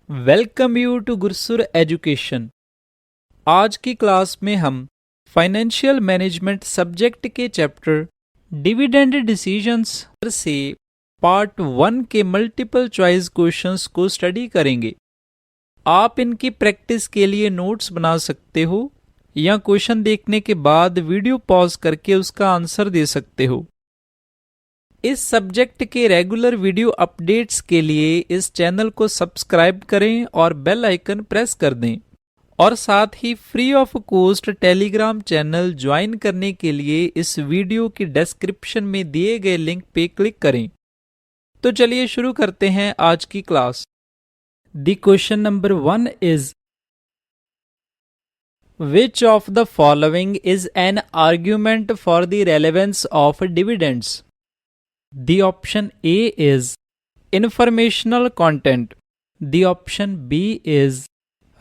Welcome you to Gursur education. आज की class में हम फाइनेंशियल मैनेजमेंट सब्जेक्ट के चैप्टर डिविडेंड डिसीजंस से पार्ट 1 के मल्टीपल चॉइस क्वेश्चंस को स्टडी करेंगे। आप इनकी प्रैक्टिस के लिए नोट्स बना सकते हो या क्वेश्चन देखने के बाद वीडियो पॉज करके उसका आंसर दे सकते हो। इस सब्जेक्ट के रेगुलर वीडियो अपडेट्स के लिए इस चैनल को सब्सक्राइब करें और बेल आइकन प्रेस कर दें और साथ ही free of cost telegram channel join करने के लिए इस वीडियो की डिस्क्रिप्शन में दिए गए लिंक पे क्लिक करें। तो चलिए शुरू करते हैं आज की class. The question number 1 is Which of the following is an argument for the relevance of dividends? The option A is informational content. The option B is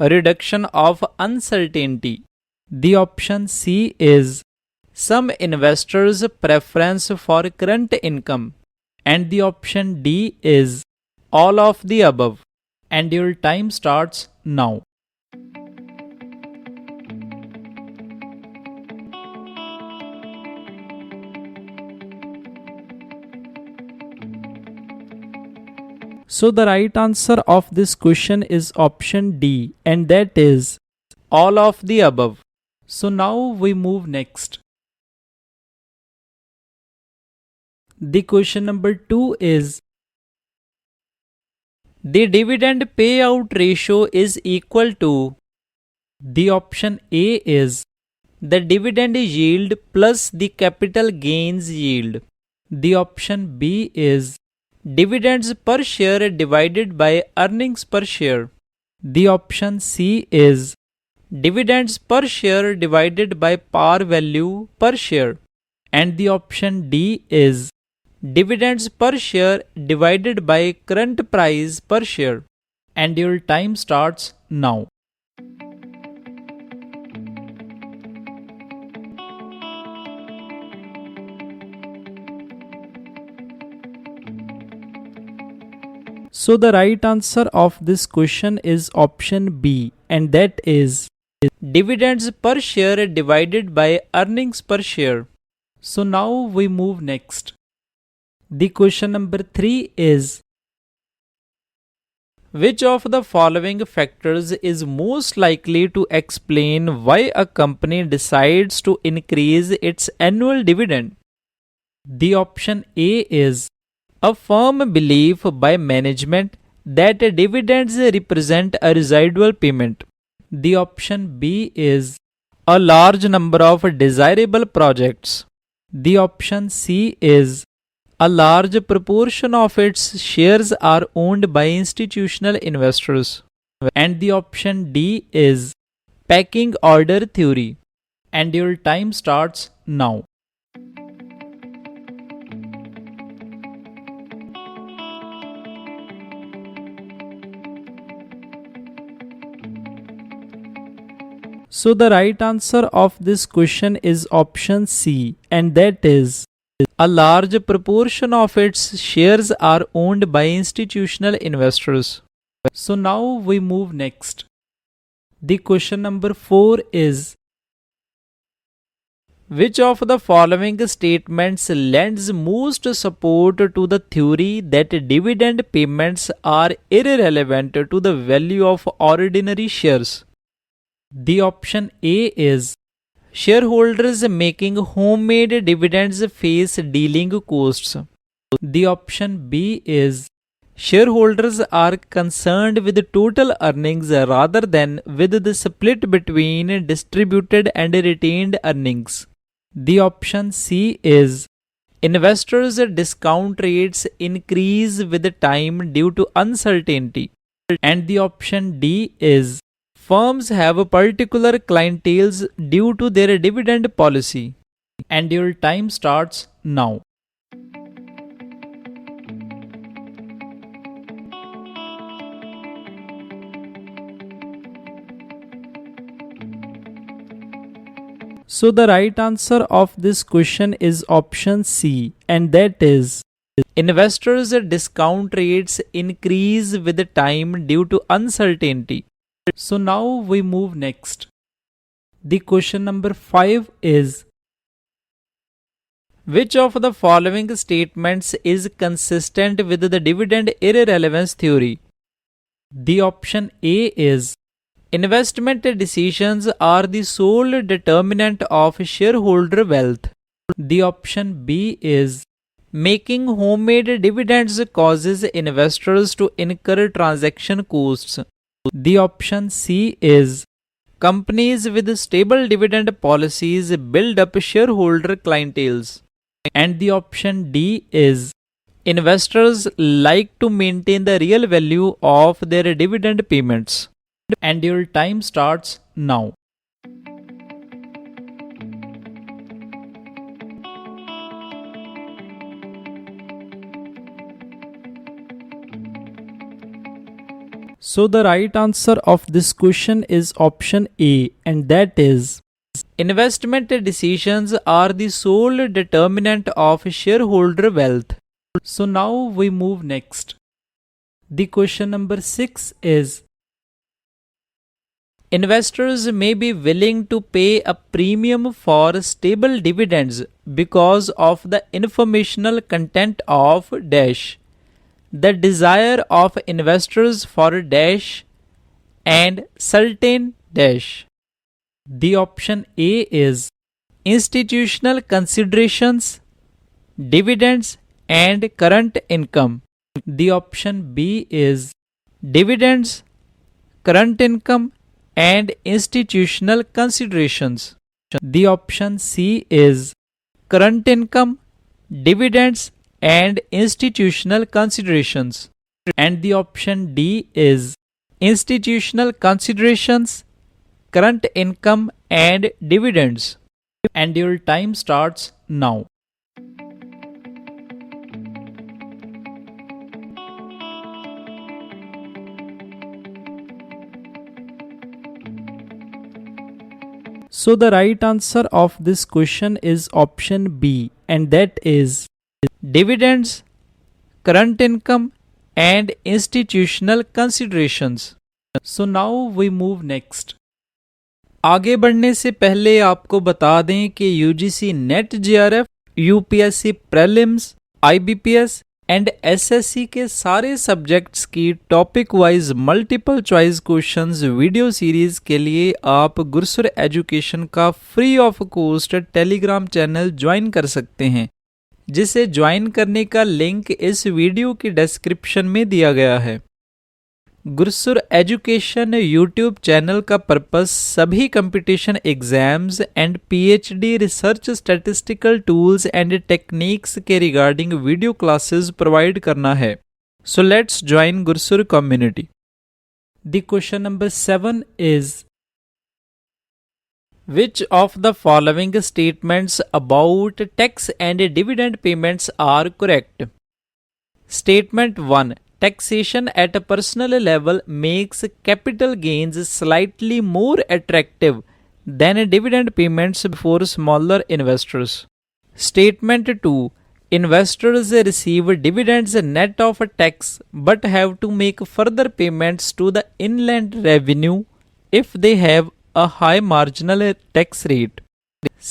reduction of uncertainty. The option C is some investors' preference for current income. And the option D is all of the above. And your time starts now. So the right answer of this question is option D, and that is all of the above. So now we move next. The question number 2 is the dividend payout ratio is equal to. The option A is the dividend yield plus the capital gains yield. The option B is dividends per share divided by earnings per share. The option C is dividends per share divided by par value per share. And the option D is dividends per share divided by current price per share. And your time starts now. So the right answer of this question is option B, and that is dividends per share divided by earnings per share. So now we move next. The question number 3 is which of the following factors is most likely to explain why a company decides to increase its annual dividend? The option A is a firm belief by management that dividends represent a residual payment. The option B is a large number of desirable projects. The option C is a large proportion of its shares are owned by institutional investors. And the option D is pecking order theory. And your time starts now. So the right answer of this question is option C, and that is a large proportion of its shares are owned by institutional investors. So now we move next. The question number 4 is which of the following statements lends most support to the theory that dividend payments are irrelevant to the value of ordinary shares? The option A is shareholders making homemade dividends face dealing costs. The option B is shareholders are concerned with total earnings rather than with the split between distributed and retained earnings. The option C is investors' discount rates increase with time due to uncertainty. And the option D is firms have particular clienteles due to their dividend policy. And your time starts now. So the right answer of this question is option C, and that is Investors' discount rates increase with time due to uncertainty. So now we move next. The question number 5 is, which of the following statements is consistent with the dividend irrelevance theory? The option A is, investment decisions are the sole determinant of shareholder wealth. The option B is, making homemade dividends causes investors to incur transaction costs. The option C is, companies with stable dividend policies build up shareholder clienteles. And the option D is, investors like to maintain the real value of their dividend payments. And your time starts now. So the right answer of this question is option A, and that is, investment decisions are the sole determinant of shareholder wealth. So now we move next. The question number 6 is, investors may be willing to pay a premium for stable dividends because of the informational content of dash, the desire of investors for dash and certain dash. The option A is, institutional considerations, dividends and current income. The option B is, dividends, current income and institutional considerations. The option C is, current income, dividends and institutional considerations. And the option D is, institutional considerations, current income and dividends. And your time starts now. So the right answer of this question is option B, and that is, dividends, current income and institutional considerations. So now we move next. आगे बढ़ने से पहले आपको बता दें कि UGC NET-JRF, UPSC Prelims, IBPS and SSC के सारे सब्जेक्ट्स की topic wise multiple choice questions video series के लिए आप गुरसुर एजुकेशन का free of cost telegram channel join कर सकते हैं, जिसे ज्वाइन करने का लिंक इस वीडियो की डिस्क्रिप्शन में दिया गया है। गुरसुर एजुकेशन यूट्यूब चैनल का पर्पस सभी competition exams and PhD research statistical tools and techniques के रिगार्डिंग वीडियो क्लासेस प्रोवाइड करना है। So let's join Gursur community. The question number 7 is, which of the following statements about tax and dividend payments are correct? Statement 1. Taxation at a personal level makes capital gains slightly more attractive than dividend payments for smaller investors. Statement 2. Investors receive dividends net of tax but have to make further payments to the inland revenue if they have a high marginal tax rate.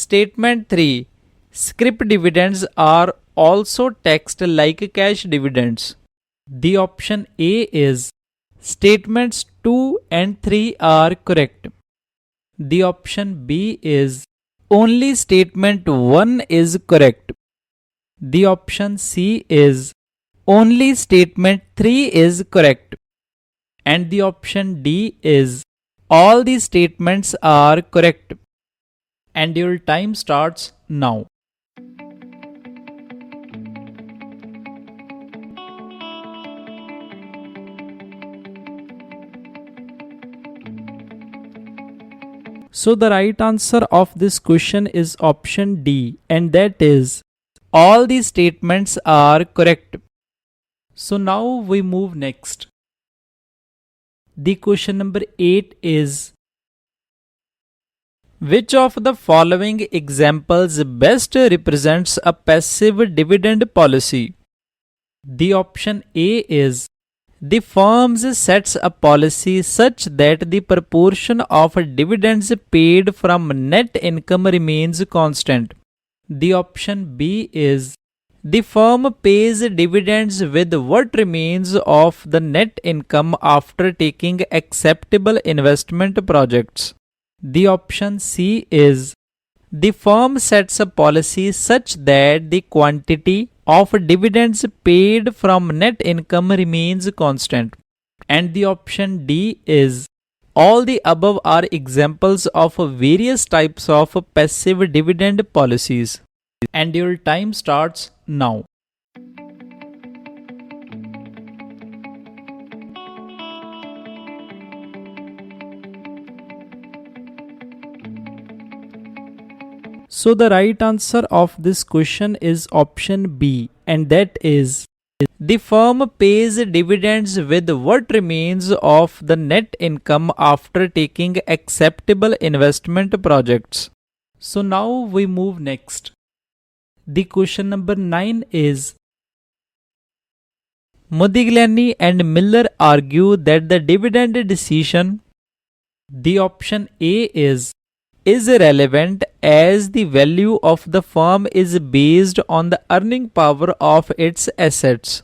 Statement 3. Scrip dividends are also taxed like cash dividends. The option A is, statements 2 and 3 are correct. The option B is, only statement 1 is correct. The option C is, only statement 3 is correct. And the option D is, all the statements are correct. And your time starts now. So the right answer of this question is option D, and that is, all the statements are correct. So now we move next. The question number 8 is, which of the following examples best represents a passive dividend policy? The option A is the firm sets a policy such that the proportion of dividends paid from net income remains constant. The option B is the firm pays dividends with what remains of the net income after taking acceptable investment projects. The option C is the firm sets a policy such that the quantity of dividends paid from net income remains constant. And the option D is all the above are examples of various types of passive dividend policies. And your time starts now. So the right answer of this question is option B, and that is the firm pays dividends with what remains of the net income after taking acceptable investment projects. So now we move next. The question number 9 is Modigliani and Miller argue that the dividend decision, the option A is irrelevant as the value of the firm is based on the earning power of its assets.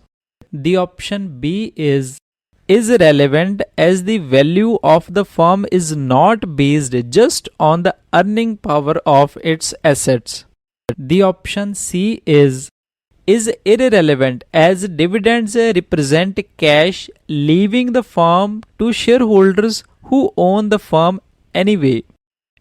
The option B is irrelevant as the value of the firm is not based just on the earning power of its assets. The option C is irrelevant as dividends represent cash leaving the firm to shareholders who own the firm anyway.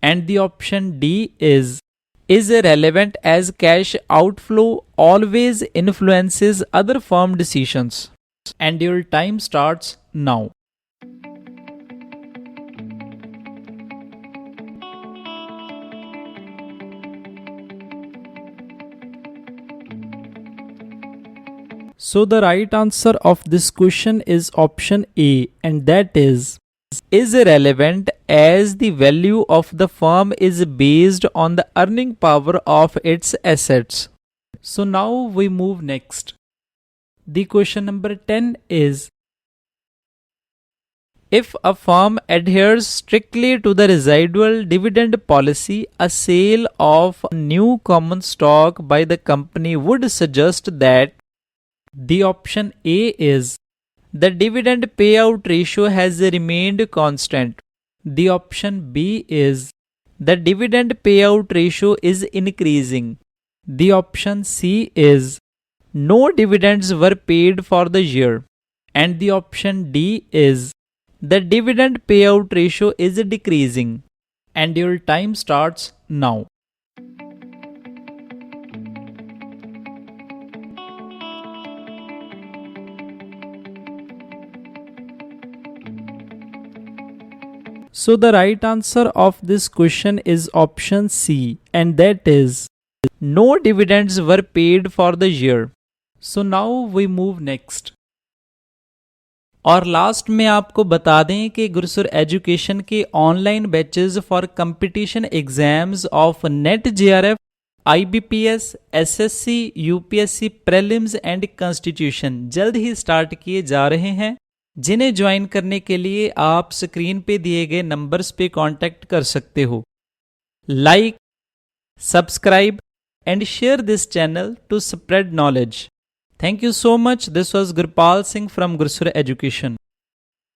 And the option D is irrelevant as cash outflow always influences other firm decisions. And your time starts now. So the right answer of this question is option A, and that is irrelevant as the value of the firm is based on the earning power of its assets. So now we move next. The question number 10 is if a firm adheres strictly to the residual dividend policy, a sale of new common stock by the company would suggest that the option A is the dividend payout ratio has remained constant. The option B is the dividend payout ratio is increasing. The option C is no dividends were paid for the year. And the option D is the dividend payout ratio is decreasing. And your time starts now. So the right answer of this question is option C, and that is no dividends were paid for the year. So now we move next. और last में आपको बता दें कि गुरसुर education के online batches for competition exams of net JRF, IBPS, SSC, UPSC prelims and constitution जल्द ही start किए जा रहे हैं, जिन्हें ज्वाइन करने के लिए आप स्क्रीन पे दिए गए नंबर्स पे कांटेक्ट कर सकते हो. Like, subscribe and share this channel to spread knowledge. Thank you so much. This was Gurpal Singh from Gursur Education.